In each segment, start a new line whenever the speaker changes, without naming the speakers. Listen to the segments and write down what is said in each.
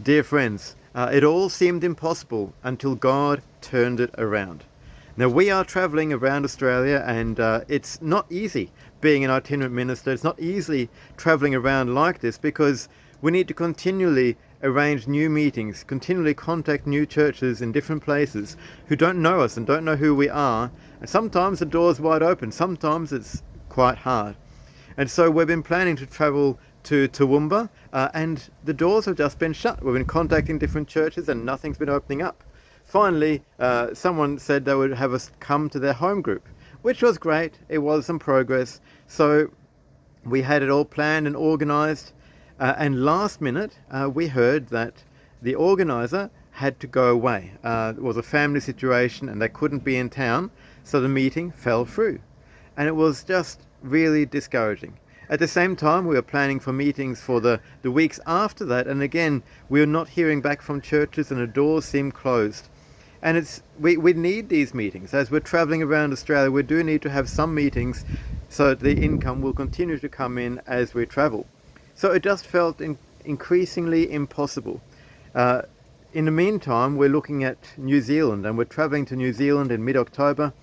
Dear friends, it all seemed impossible until God turned it around. Now, we are traveling around Australia, and it's not easy being an itinerant minister. It's not easy traveling around like this because we need to continually arrange new meetings, continually contact new churches in different places who don't know us and don't know who we are. And sometimes the door's wide open, sometimes it's quite hard. And so we've been planning to travel to Toowoomba, and the doors have just been shut. We've been contacting different churches and nothing's been opening up. Finally, someone said they would have us come to their home group, which was great. It was some progress. So we had it all planned and organized. And last minute, we heard that the organizer had to go away. It was a family situation and they couldn't be in town. So the meeting fell through. And it was just really discouraging. At the same time, we were planning for meetings for the weeks after that. And again, we were not hearing back from churches and the doors seemed closed. And we need these meetings. As we're traveling around Australia, we do need to have some meetings so that the income will continue to come in as we travel. So it just felt increasingly impossible. In the meantime, we're looking at New Zealand, and we're traveling to New Zealand in mid-October,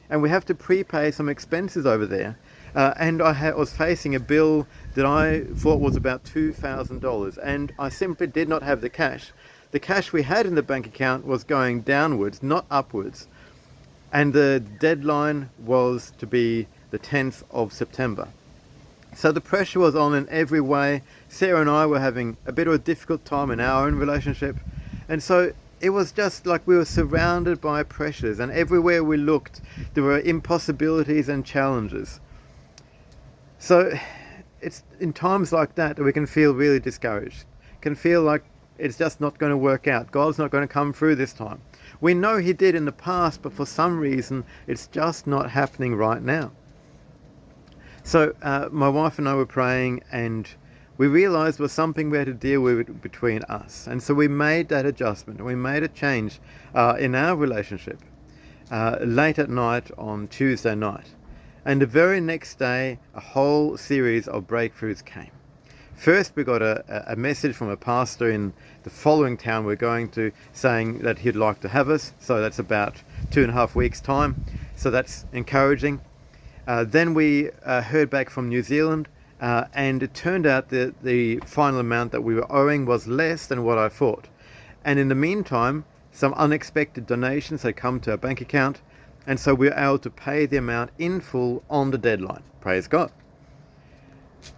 and we have to prepay some expenses over there. And I was facing a bill that I thought was about $2,000, and I simply did not have the cash. The cash we had in the bank account was going downwards, not upwards. And the deadline was to be the 10th of September. So the pressure was on in every way. Sarah and I were having a bit of a difficult time in our own relationship. And so it was just like we were surrounded by pressures, and everywhere we looked, there were impossibilities and challenges. So it's in times like that we can feel really discouraged, can feel like it's just not going to work out. God's not going to come through this time. We know he did in the past, but for some reason, it's just not happening right now. So my wife and I were praying, and we realized there was something we had to deal with between us. And so we made that adjustment, and we made a change in our relationship late at night on Tuesday night. And the very next day, a whole series of breakthroughs came. First, we got a message from a pastor in the following town we're going to, saying that he'd like to have us. So that's about 2.5 weeks' time. So that's encouraging. Then we heard back from New Zealand, and it turned out that the final amount that we were owing was less than what I thought. And in the meantime, some unexpected donations had come to our bank account, and so we were able to pay the amount in full on the deadline. Praise God.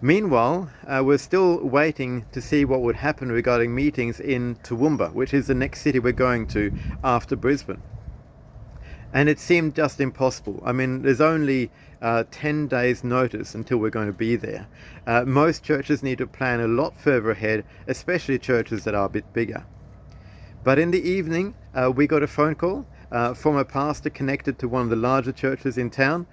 Meanwhile, we're still waiting to see what would happen regarding meetings in Toowoomba, which is the next city we're going to after Brisbane. And it seemed just impossible. I mean, there's only 10 days notice until we're going to be there. Most churches need to plan a lot further ahead, especially churches that are a bit bigger. But in the evening, we got a phone call from a pastor connected to one of the larger churches in town.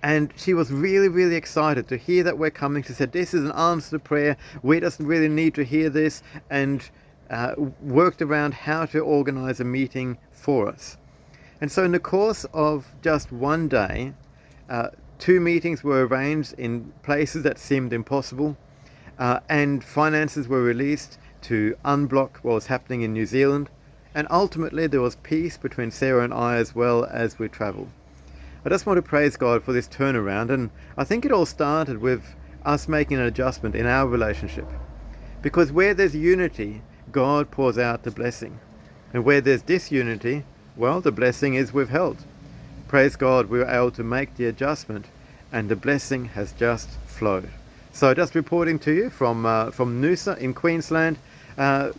And she was really, really excited to hear that we're coming. She said, this is an answer to prayer. We just really need to hear this, and worked around how to organize a meeting for us. And so in the course of just one day, 2 meetings were arranged in places that seemed impossible, and finances were released to unblock what was happening in New Zealand. And ultimately there was peace between Sarah and I as well as we traveled. I just want to praise God for this turnaround, and I think it all started with us making an adjustment in our relationship. Because where there's unity, God pours out the blessing. And where there's disunity, well, the blessing is withheld. Praise God, we were able to make the adjustment, and the blessing has just flowed. So just reporting to you from Noosa in Queensland.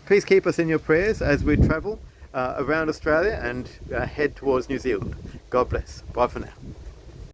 Please keep us in your prayers as we travel around Australia and head towards New Zealand. God bless. Bye for now.